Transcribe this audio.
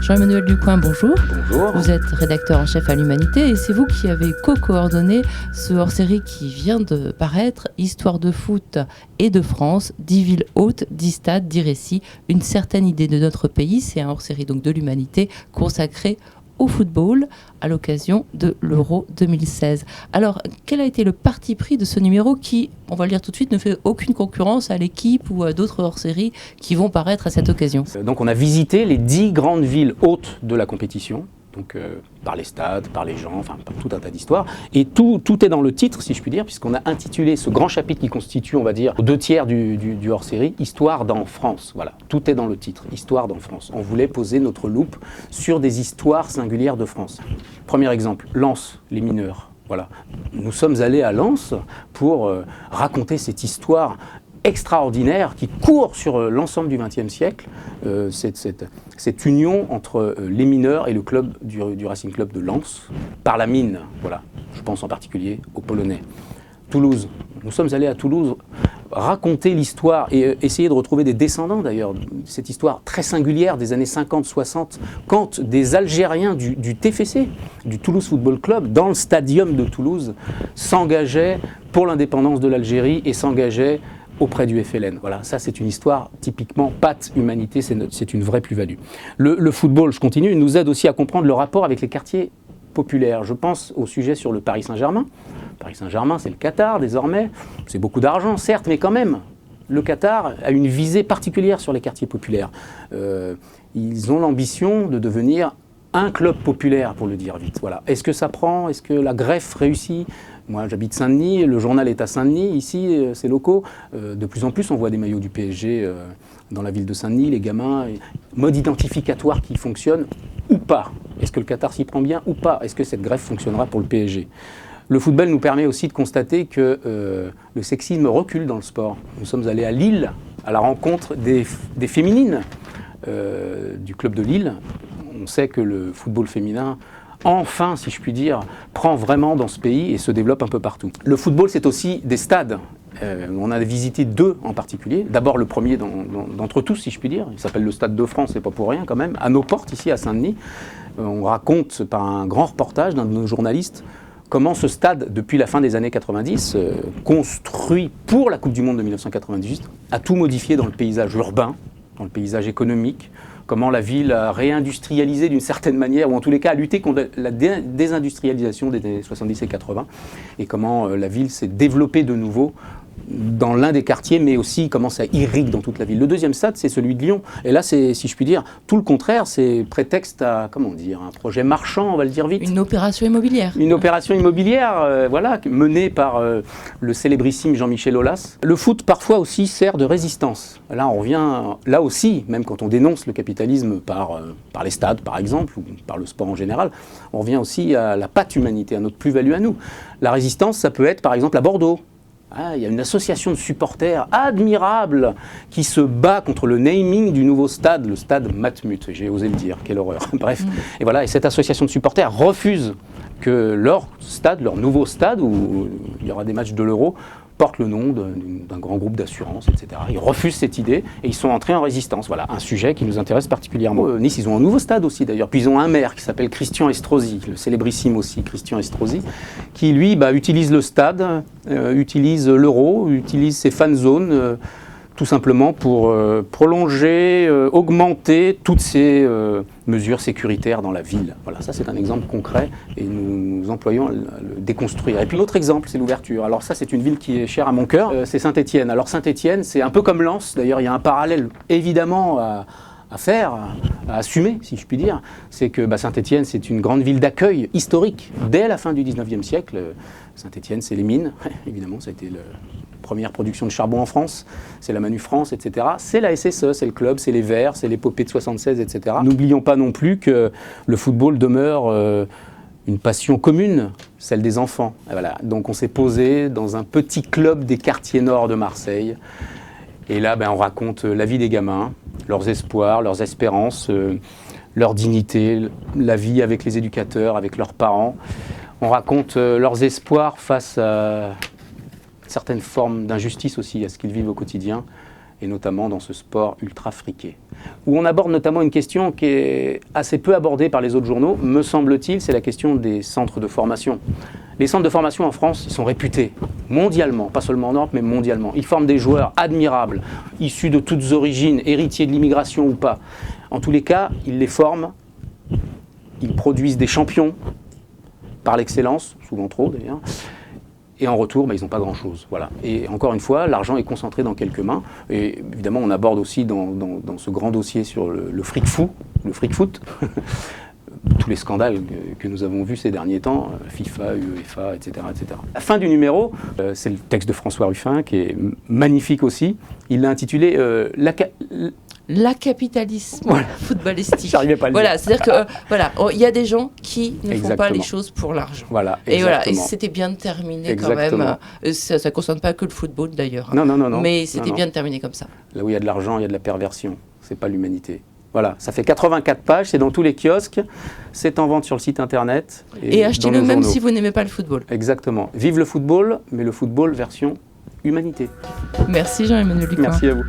Jean-Emmanuel Ducoing, bonjour. Bonjour. Vous êtes rédacteur en chef à l'Humanité et c'est vous qui avez co-coordonné ce hors-série qui vient de paraître, Histoire de foot et de France, 10 villes hautes, 10 stades, 10 récits, une certaine idée de notre pays. C'est un hors-série donc de l'Humanité consacré au football à l'occasion de l'Euro 2016. Alors, quel a été le parti pris de ce numéro qui, on va le dire tout de suite, ne fait aucune concurrence à l'équipe ou à d'autres hors-séries qui vont paraître à cette occasion? Donc on a visité les 10 grandes villes hautes de la compétition, donc par les stades, par les gens, enfin par tout un tas d'histoires. Et tout est dans le titre, si je puis dire, puisqu'on a intitulé ce grand chapitre qui constitue, on va dire, 2/3 du hors-série, Histoire dans France. Voilà, tout est dans le titre, Histoire dans France. On voulait poser notre loupe sur des histoires singulières de France. Premier exemple, Lens, les mineurs. Voilà. Nous sommes allés à Lens pour raconter cette histoire extraordinaire qui court sur l'ensemble du XXe siècle, cette union entre les mineurs et le club du Racing Club de Lens, par la mine, voilà. Je pense en particulier aux Polonais. Toulouse, nous sommes allés à Toulouse raconter l'histoire et essayer de retrouver des descendants d'ailleurs, cette histoire très singulière des années 50-60, quand des Algériens du TFC, du Toulouse Football Club, dans le stadium de Toulouse, s'engageaient pour l'indépendance de l'Algérie et s'engageaient auprès du FLN. Voilà, ça c'est une histoire typiquement patte humanité, c'est une vraie plus-value. Le football, je continue, nous aide aussi à comprendre le rapport avec les quartiers populaires. Je pense au sujet sur le Paris Saint-Germain. Paris Saint-Germain, c'est le Qatar désormais. C'est beaucoup d'argent, certes, mais quand même, le Qatar a une visée particulière sur les quartiers populaires. Ils ont l'ambition de devenir un club populaire, pour le dire vite. Voilà. Est-ce que ça prend? Est-ce que la greffe réussit? Moi, j'habite Saint-Denis, le journal est à Saint-Denis. Ici, c'est locaux. De plus en plus, on voit des maillots du PSG dans la ville de Saint-Denis, les gamins. Mode identificatoire qui fonctionne ou pas? Est-ce que le Qatar s'y prend bien ou pas? Est-ce que cette greffe fonctionnera pour le PSG? Le football nous permet aussi de constater que le sexisme recule dans le sport. Nous sommes allés à Lille, à la rencontre des féminines du club de Lille. On sait que le football féminin, enfin, si je puis dire, prend vraiment dans ce pays et se développe un peu partout. Le football, c'est aussi des stades. On a visité 2 en particulier. D'abord le premier d'entre tous, si je puis dire. Il s'appelle le Stade de France, c'est pas pour rien quand même. À nos portes, ici à Saint-Denis, on raconte par un grand reportage d'un de nos journalistes comment ce stade, depuis la fin des années 90, construit pour la Coupe du Monde de 1998, a tout modifié dans le paysage urbain, dans le paysage économique, comment la ville a réindustrialisé d'une certaine manière, ou en tous les cas a lutté contre la désindustrialisation des années 70 et 80, et comment la ville s'est développée de nouveau dans l'un des quartiers, mais aussi comment ça irrigue dans toute la ville. Le deuxième stade, c'est celui de Lyon. Et là, c'est, si je puis dire, tout le contraire, c'est prétexte à, comment dire, un projet marchand, on va le dire vite. Une opération immobilière. Une opération immobilière, voilà, menée par le célébrissime Jean-Michel Aulas. Le foot, parfois aussi, sert de résistance. Là, on revient, là aussi, même quand on dénonce le capitalisme par les stades, par exemple, ou par le sport en général, on revient aussi à la patte humanité, à notre plus-value à nous. La résistance, ça peut être, par exemple, à Bordeaux. Il y a une association de supporters admirable qui se bat contre le naming du nouveau stade, le stade Matmut, j'ai osé le dire, quelle horreur. Bref, et voilà, et cette association de supporters refuse que leur stade, leur nouveau stade, où il y aura des matchs de l'Euro, porte le nom d'un grand groupe d'assurance, etc. Ils refusent cette idée et ils sont entrés en résistance. Voilà, un sujet qui nous intéresse particulièrement. Nice, ils ont un nouveau stade aussi d'ailleurs. Puis ils ont un maire qui s'appelle Christian Estrosi, le célébrissime aussi Christian Estrosi, qui lui utilise le stade, utilise l'Euro, utilise ses fan zones, tout simplement pour prolonger, augmenter toutes ces mesures sécuritaires dans la ville. Voilà, ça c'est un exemple concret et nous employons à le déconstruire. Et puis l'autre exemple, c'est l'ouverture. Alors ça c'est une ville qui est chère à mon cœur, c'est Saint-Étienne. Alors Saint-Étienne, c'est un peu comme Lens, d'ailleurs il y a un parallèle évidemment à faire, à assumer, si je puis dire. C'est que Saint-Étienne, c'est une grande ville d'accueil historique dès la fin du 19e siècle. Saint-Étienne, c'est les mines, évidemment, ça a été la première production de charbon en France, c'est la Manu France, etc. C'est la SSE, c'est le club, c'est les Verts, c'est l'épopée de 76, etc. N'oublions pas non plus que le football demeure une passion commune, celle des enfants. Et voilà. Donc on s'est posé dans un petit club des quartiers nord de Marseille. Et là, on raconte la vie des gamins, leurs espoirs, leurs espérances, leur dignité, la vie avec les éducateurs, avec leurs parents. On raconte leurs espoirs face à certaines formes d'injustice aussi, à ce qu'ils vivent au quotidien. et notamment dans ce sport ultra friqué, où on aborde notamment une question qui est assez peu abordée par les autres journaux, me semble-t-il, c'est la question des centres de formation. Les centres de formation en France, ils sont réputés mondialement, pas seulement en Europe, mais mondialement. Ils forment des joueurs admirables, issus de toutes origines, héritiers de l'immigration ou pas. En tous les cas, ils les forment, ils produisent des champions, par l'excellence, souvent trop d'ailleurs, et en retour, ils n'ont pas grand-chose. Voilà. Et encore une fois, l'argent est concentré dans quelques mains. Et évidemment, on aborde aussi dans ce grand dossier sur le fric fou, le fric foot, tous les scandales que nous avons vus ces derniers temps, FIFA, UEFA, etc., etc. La fin du numéro, c'est le texte de François Ruffin, qui est magnifique aussi. Il l'a intitulé L'acapitalisme footballistique. J'arrivais pas à le dire. Voilà, c'est-à-dire que il y a des gens qui ne font pas les choses pour l'argent. Voilà, et voilà, et c'était bien terminé quand même. Ça ne concerne pas que le football d'ailleurs. Non. Mais c'était bien terminé comme ça. Là où il y a de l'argent, il y a de la perversion. C'est pas l'humanité. Voilà, ça fait 84 pages, c'est dans tous les kiosques, c'est en vente sur le site internet. Et achetez-le même si vous n'aimez pas le football. Exactement. Vive le football, mais le football version humanité. Merci Jean-Emmanuel Lucas. Merci à vous.